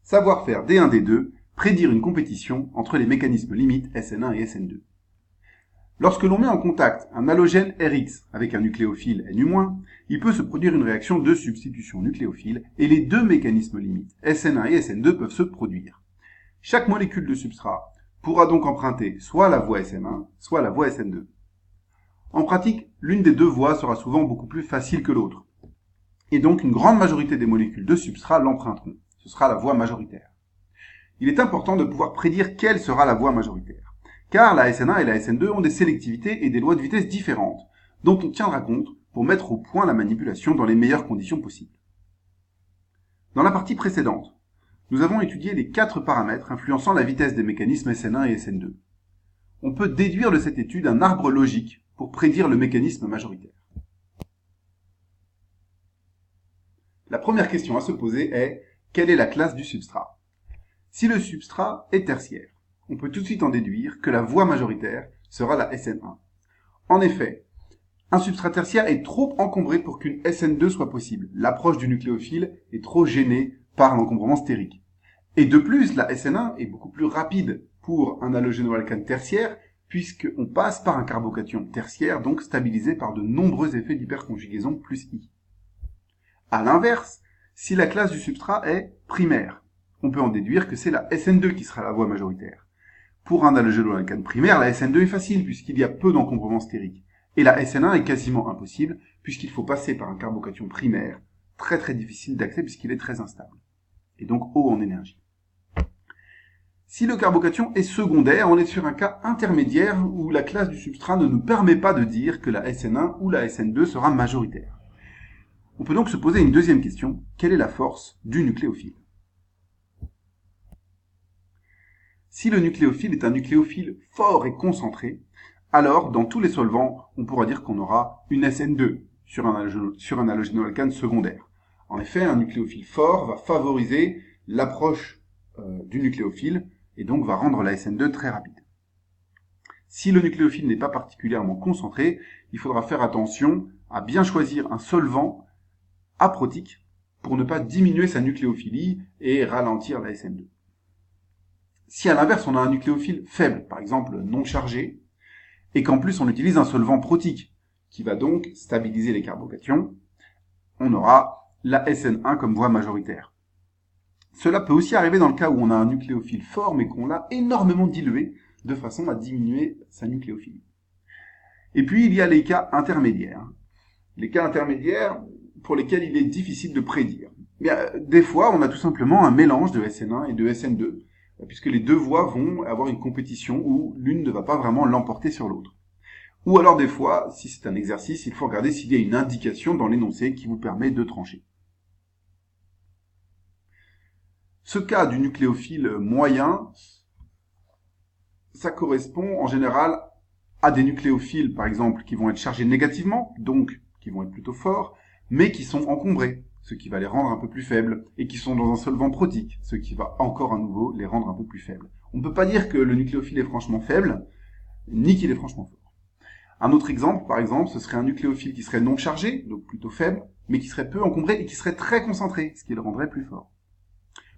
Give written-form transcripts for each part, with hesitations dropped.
Savoir-faire D1, D2, prédire une compétition entre les mécanismes limites SN1 et SN2. Lorsque l'on met en contact un halogène Rx avec un nucléophile Nu-, il peut se produire une réaction de substitution nucléophile et les deux mécanismes limites SN1 et SN2 peuvent se produire. Chaque molécule de substrat pourra donc emprunter soit la voie SN1, soit la voie SN2. En pratique, l'une des deux voies sera souvent beaucoup plus facile que l'autre. Et donc une grande majorité des molécules de substrat l'emprunteront. Ce sera la voie majoritaire. Il est important de pouvoir prédire quelle sera la voie majoritaire, car la SN1 et la SN2 ont des sélectivités et des lois de vitesse différentes, dont on tiendra compte pour mettre au point la manipulation dans les meilleures conditions possibles. Dans la partie précédente, nous avons étudié les 4 paramètres influençant la vitesse des mécanismes SN1 et SN2. On peut déduire de cette étude un arbre logique pour prédire le mécanisme majoritaire. La première question à se poser est: quelle est la classe du substrat? Si le substrat est tertiaire, on peut tout de suite en déduire que la voie majoritaire sera la SN1. En effet, un substrat tertiaire est trop encombré pour qu'une SN2 soit possible. L'approche du nucléophile est trop gênée par l'encombrement stérique. Et de plus, la SN1 est beaucoup plus rapide pour un halogénoalcane tertiaire, puisqu'on passe par un carbocation tertiaire, donc stabilisé par de nombreux effets d'hyperconjugaison plus I. A l'inverse, si la classe du substrat est primaire, on peut en déduire que c'est la SN2 qui sera la voie majoritaire. Pour un halogénoalcane primaire, la SN2 est facile puisqu'il y a peu d'encombrement stérique. Et la SN1 est quasiment impossible puisqu'il faut passer par un carbocation primaire, très difficile d'accès puisqu'il est très instable. Et donc haut en énergie. Si le carbocation est secondaire, on est sur un cas intermédiaire où la classe du substrat ne nous permet pas de dire que la SN1 ou la SN2 sera majoritaire. On peut donc se poser une deuxième question: quelle est la force du nucléophile? Si le nucléophile est un nucléophile fort et concentré, alors dans tous les solvants, on pourra dire qu'on aura une SN2 sur un halogénoalcane secondaire. En effet, un nucléophile fort va favoriser l'approche du nucléophile et donc va rendre la SN2 très rapide. Si le nucléophile n'est pas particulièrement concentré, il faudra faire attention à bien choisir un solvant aprotique pour ne pas diminuer sa nucléophilie et ralentir la SN2. Si à l'inverse on a un nucléophile faible, par exemple non chargé, et qu'en plus on utilise un solvant protique qui va donc stabiliser les carbocations, on aura la SN1 comme voie majoritaire. Cela peut aussi arriver dans le cas où on a un nucléophile fort mais qu'on l'a énormément dilué de façon à diminuer sa nucléophilie. Et puis il y a les cas intermédiaires. Les cas intermédiaires pour lesquels il est difficile de prédire. Des fois, on a tout simplement un mélange de SN1 et de SN2, puisque les deux voies vont avoir une compétition où l'une ne va pas vraiment l'emporter sur l'autre. Ou alors des fois, si c'est un exercice, il faut regarder s'il y a une indication dans l'énoncé qui vous permet de trancher. Ce cas du nucléophile moyen, ça correspond en général à des nucléophiles, par exemple, qui vont être chargés négativement, donc qui vont être plutôt forts, mais qui sont encombrés, ce qui va les rendre un peu plus faibles, et qui sont dans un solvant protique, ce qui va encore à nouveau les rendre un peu plus faibles. On ne peut pas dire que le nucléophile est franchement faible, ni qu'il est franchement fort. Un autre exemple, par exemple, ce serait un nucléophile qui serait non chargé, donc plutôt faible, mais qui serait peu encombré et qui serait très concentré, ce qui le rendrait plus fort.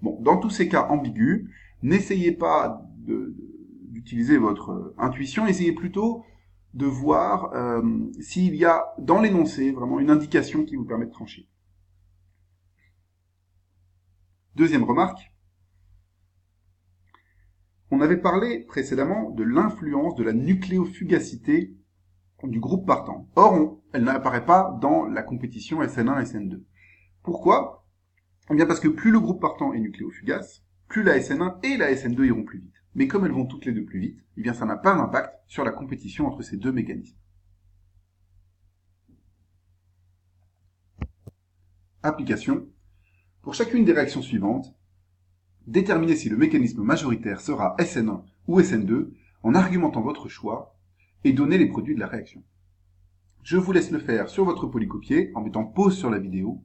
Bon, dans tous ces cas ambigus, n'essayez pas d'utiliser votre intuition, essayez plutôt de voir s'il y a dans l'énoncé vraiment une indication qui vous permet de trancher. Deuxième remarque, on avait parlé précédemment de l'influence de la nucléofugacité du groupe partant. Or, elle n'apparaît pas dans la compétition SN1 et SN2. Pourquoi? Eh bien parce que plus le groupe partant est nucléofugace, plus la SN1 et la SN2 iront plus vite. Mais comme elles vont toutes les deux plus vite, eh bien ça n'a pas d'impact sur la compétition entre ces deux mécanismes. Application. Pour chacune des réactions suivantes, déterminez si le mécanisme majoritaire sera SN1 ou SN2 en argumentant votre choix et donnez les produits de la réaction. Je vous laisse le faire sur votre polycopier en mettant pause sur la vidéo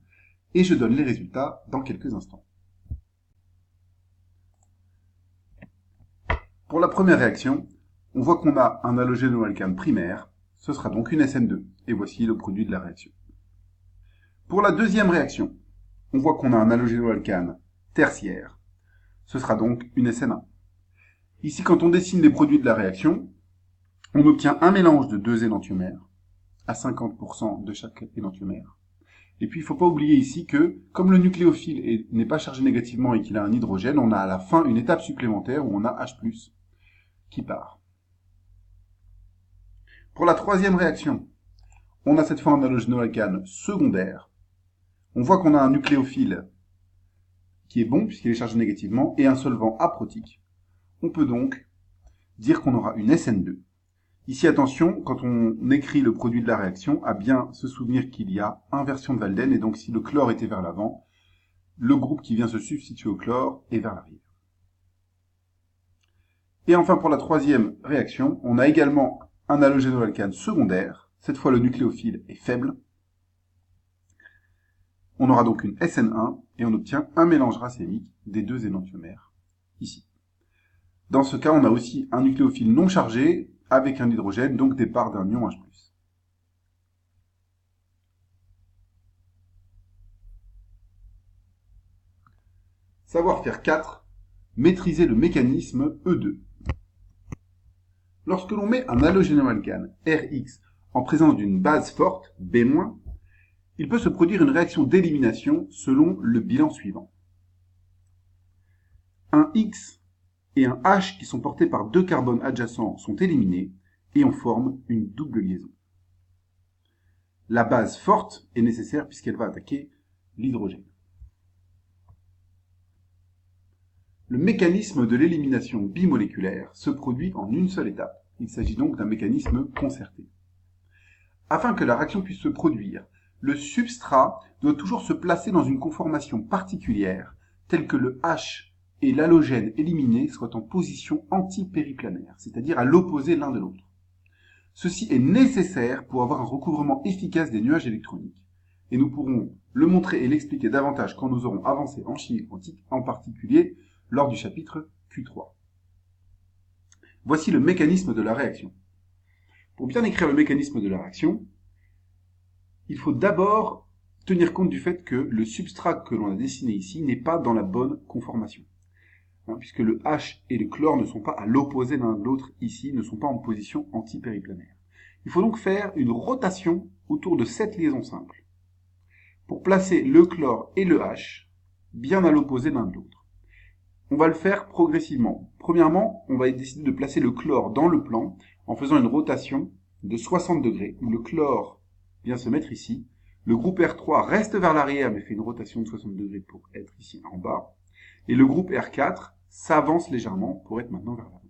et je donne les résultats dans quelques instants. Pour la première réaction, on voit qu'on a un halogénoalcane primaire, ce sera donc une SN2, et voici le produit de la réaction. Pour la deuxième réaction, on voit qu'on a un halogénoalcane tertiaire, Ce sera donc une SN1. Ici, quand on dessine les produits de la réaction, on obtient un mélange de deux énantiomères, à 50% de chaque énantiomère. Et puis, il ne faut pas oublier ici que, comme le nucléophile n'est pas chargé négativement et qu'il a un hydrogène, on a à la fin une étape supplémentaire où on a H+, qui part. Pour la troisième réaction, on a cette fois un halogénoalcane secondaire. On voit qu'on a un nucléophile qui est bon puisqu'il est chargé négativement et un solvant aprotique. On peut donc dire qu'on aura une SN2. Ici, attention, quand on écrit le produit de la réaction, à bien se souvenir qu'il y a inversion de Walden, et donc si le chlore était vers l'avant, le groupe qui vient se substituer au chlore est vers l'arrière. Et enfin, pour la troisième réaction, on a également un halogénoalcane secondaire. Cette fois, le nucléophile est faible. On aura donc une SN1 et on obtient un mélange racémique des deux énantiomères, ici. Dans ce cas, on a aussi un nucléophile non chargé avec un hydrogène, donc départ d'un ion H+. Savoir-faire 4, maîtriser le mécanisme E2. Lorsque l'on met un halogénoalcane Rx en présence d'une base forte, B-, il peut se produire une réaction d'élimination selon le bilan suivant. Un X et un H qui sont portés par deux carbones adjacents sont éliminés et on forme une double liaison. La base forte est nécessaire puisqu'elle va attaquer l'hydrogène. Le mécanisme de l'élimination bimoléculaire se produit en une seule étape. Il s'agit donc d'un mécanisme concerté. Afin que la réaction puisse se produire, le substrat doit toujours se placer dans une conformation particulière, telle que le H et l'halogène éliminé soient en position antipériplanaire, c'est-à-dire à l'opposé l'un de l'autre. Ceci est nécessaire pour avoir un recouvrement efficace des nuages électroniques. Et nous pourrons le montrer et l'expliquer davantage quand nous aurons avancé en chimie quantique, en particulier lors du chapitre Q3. Voici le mécanisme de la réaction. Pour bien écrire le mécanisme de la réaction, il faut d'abord tenir compte du fait que le substrat que l'on a dessiné ici n'est pas dans la bonne conformation. Puisque le H et le chlore ne sont pas à l'opposé l'un de l'autre ici, ne sont pas en position antipériplanaire. Il faut donc faire une rotation autour de cette liaison simple pour placer le chlore et le H bien à l'opposé l'un de l'autre. On va le faire progressivement. Premièrement, on va décider de placer le chlore dans le plan en faisant une rotation de 60 degrés, où le chlore vient se mettre ici. Le groupe R3 reste vers l'arrière, mais fait une rotation de 60 degrés pour être ici en bas. Et le groupe R4 s'avance légèrement pour être maintenant vers l'avant.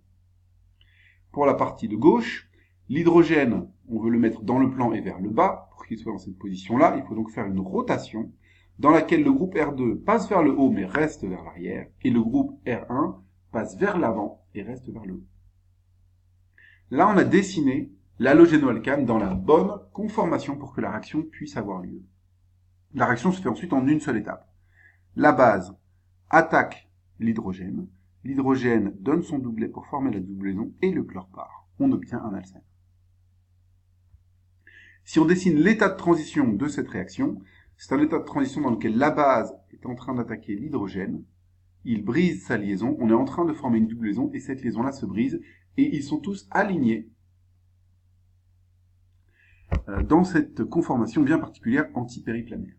Pour la partie de gauche, l'hydrogène, on veut le mettre dans le plan et vers le bas, pour qu'il soit dans cette position-là. Il faut donc faire une rotation dans laquelle le groupe R2 passe vers le haut mais reste vers l'arrière, et le groupe R1 passe vers l'avant et reste vers le haut. Là, on a dessiné l'halogénoalcane dans la bonne conformation pour que la réaction puisse avoir lieu. La réaction se fait ensuite en une seule étape. La base attaque l'hydrogène, l'hydrogène donne son doublet pour former la double-liaison et le chlore part. On obtient un alcène. Si on dessine l'état de transition de cette réaction, c'est un état de transition dans lequel la base est en train d'attaquer l'hydrogène, il brise sa liaison, on est en train de former une double liaison et cette liaison-là se brise et ils sont tous alignés dans cette conformation bien particulière antipériplanaire.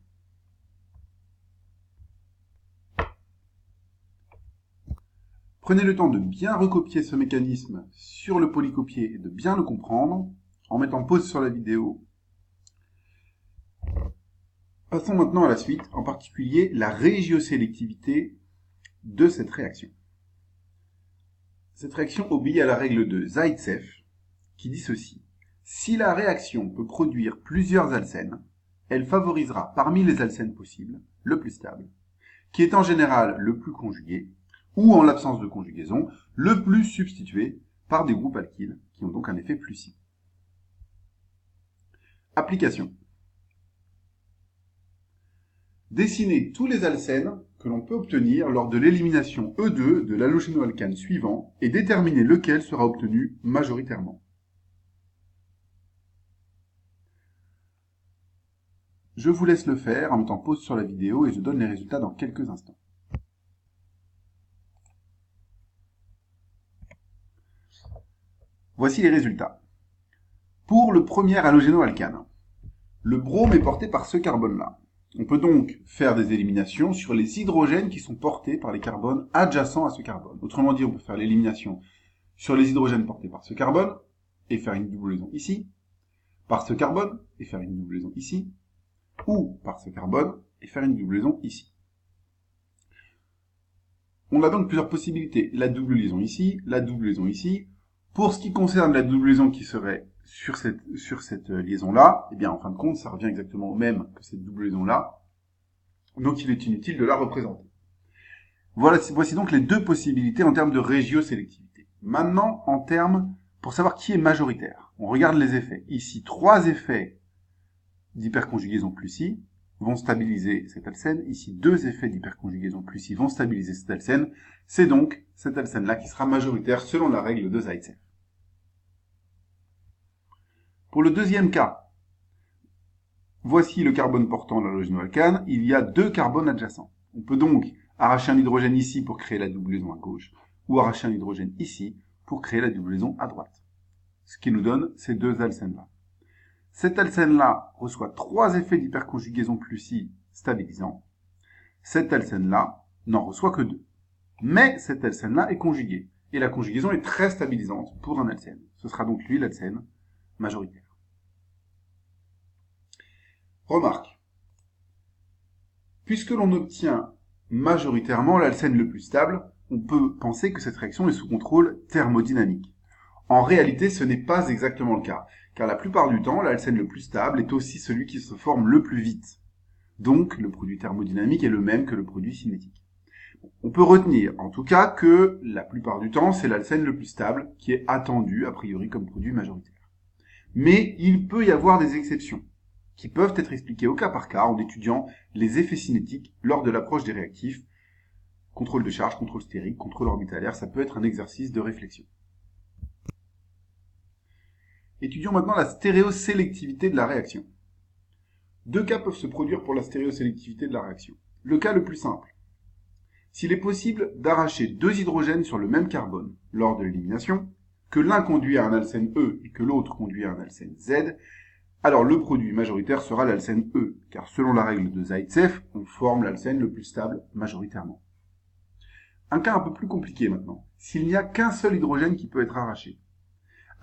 Prenez le temps de bien recopier ce mécanisme sur le polycopier et de bien le comprendre en mettant pause sur la vidéo. Passons maintenant à la suite, en particulier la régiosélectivité de cette réaction. Cette réaction obéit à la règle de Zaïtsev qui dit ceci. Si la réaction peut produire plusieurs alcènes, elle favorisera parmi les alcènes possibles le plus stable, qui est en général le plus conjugué, ou en l'absence de conjugaison, le plus substitué par des groupes alkyles, qui ont donc un effet flucide. Application. Dessiner tous les alcènes que l'on peut obtenir lors de l'élimination E2 de l'halogénoalcane suivant et déterminer lequel sera obtenu majoritairement. Je vous laisse le faire en mettant pause sur la vidéo et je donne les résultats dans quelques instants. Voici les résultats. Pour le premier halogénoalcane, le brome est porté par ce carbone-là. On peut donc faire des éliminations sur les hydrogènes qui sont portés par les carbones adjacents à ce carbone. Autrement dit, on peut faire l'élimination sur les hydrogènes portés par ce carbone et faire une double liaison ici, par ce carbone et faire une double liaison ici, ou par ce carbone et faire une double liaison ici. On a donc plusieurs possibilités. La double liaison ici, la double liaison ici. Pour ce qui concerne la double liaison qui serait sur cette liaison-là, eh bien, en fin de compte, ça revient exactement au même que cette double liaison-là. Donc, il est inutile de la représenter. Voici donc les deux possibilités en termes de régiosélectivité. Maintenant, pour savoir qui est majoritaire, on regarde les effets. Ici, 3 effets d'hyperconjugaison plus I vont stabiliser cet alcène. Ici, 2 effets d'hyperconjugaison plus I vont stabiliser cet alcène. C'est donc cet alcène-là qui sera majoritaire selon la règle de Zaïtsev. Pour le deuxième cas, voici le carbone portant l'halogénoalcane. Il y a 2 carbones adjacents. On peut donc arracher un hydrogène ici pour créer la double liaison à gauche, ou arracher un hydrogène ici pour créer la double liaison à droite. Ce qui nous donne ces 2 alcènes-là. Cet alcène-là reçoit 3 effets d'hyperconjugaison plus I stabilisants. Cet alcène-là n'en reçoit que 2. Mais cet alcène-là est conjugué. Et la conjugaison est très stabilisante pour un alcène. Ce sera donc lui l'alcène majoritaire. Remarque. Puisque l'on obtient majoritairement l'alcène le plus stable, on peut penser que cette réaction est sous contrôle thermodynamique. En réalité, ce n'est pas exactement le cas, car la plupart du temps, l'alcène le plus stable est aussi celui qui se forme le plus vite. Donc, le produit thermodynamique est le même que le produit cinétique. On peut retenir, en tout cas, que la plupart du temps, c'est l'alcène le plus stable qui est attendu, a priori, comme produit majoritaire. Mais il peut y avoir des exceptions, qui peuvent être expliquées au cas par cas en étudiant les effets cinétiques lors de l'approche des réactifs. Contrôle de charge, contrôle stérique, contrôle orbitalaire, ça peut être un exercice de réflexion. Étudions maintenant la stéréosélectivité de la réaction. 2 cas peuvent se produire pour la stéréosélectivité de la réaction. Le cas le plus simple. S'il est possible d'arracher 2 hydrogènes sur le même carbone lors de l'élimination, que l'un conduit à un alcène E et que l'autre conduit à un alcène Z, alors le produit majoritaire sera l'alcène E, car selon la règle de Zaïtsev, on forme l'alcène le plus stable majoritairement. Un cas un peu plus compliqué maintenant. S'il n'y a qu'un seul hydrogène qui peut être arraché,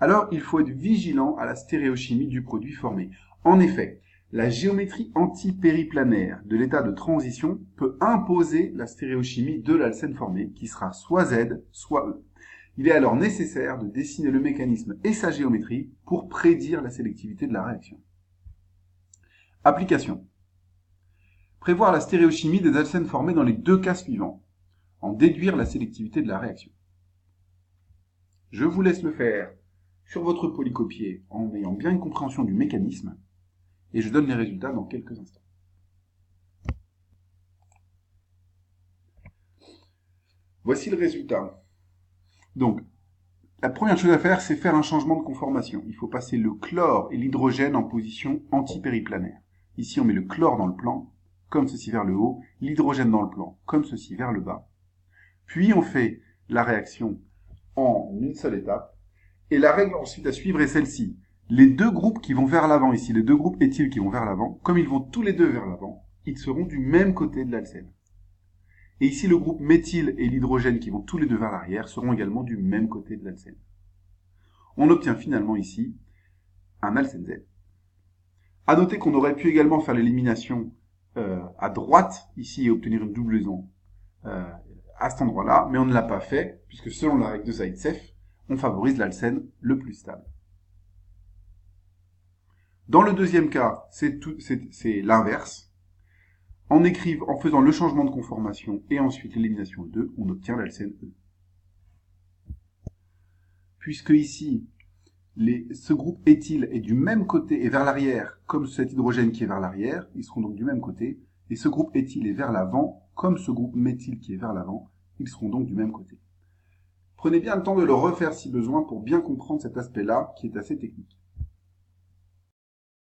alors il faut être vigilant à la stéréochimie du produit formé. En effet, la géométrie antipériplanaire de l'état de transition peut imposer la stéréochimie de l'alcène formé, qui sera soit Z, soit E. Il est alors nécessaire de dessiner le mécanisme et sa géométrie pour prédire la sélectivité de la réaction. Application. Prévoir la stéréochimie des alcènes formés dans les 2 cas suivants. En déduire la sélectivité de la réaction. Je vous laisse le faire sur votre polycopier en ayant bien une compréhension du mécanisme et je donne les résultats dans quelques instants. Voici le résultat. Donc, la première chose à faire, c'est faire un changement de conformation. Il faut passer le chlore et l'hydrogène en position antipériplanaire. Ici, on met le chlore dans le plan, comme ceci vers le haut, l'hydrogène dans le plan, comme ceci vers le bas. Puis, on fait la réaction en une seule étape. Et la règle ensuite à suivre est celle-ci. Les 2 groupes qui vont vers l'avant ici, les 2 groupes éthyles qui vont vers l'avant, comme ils vont tous les 2 vers l'avant, ils seront du même côté de l'alcène. Et ici, le groupe méthyle et l'hydrogène qui vont tous les 2 vers l'arrière seront également du même côté de l'alcène. On obtient finalement ici un alcène Z. À noter qu'on aurait pu également faire l'élimination à droite ici et obtenir une double liaison à cet endroit-là, mais on ne l'a pas fait, puisque selon la règle de Zaïtsev, on favorise l'alcène le plus stable. Dans le deuxième cas, c'est l'inverse. En faisant le changement de conformation et ensuite l'élimination 2, on obtient l'alcène E. Puisque ici, ce groupe éthyle est du même côté et vers l'arrière, comme cet hydrogène qui est vers l'arrière, ils seront donc du même côté, et ce groupe éthyle est vers l'avant, comme ce groupe méthyle qui est vers l'avant, ils seront donc du même côté. Prenez bien le temps de le refaire si besoin pour bien comprendre cet aspect-là qui est assez technique.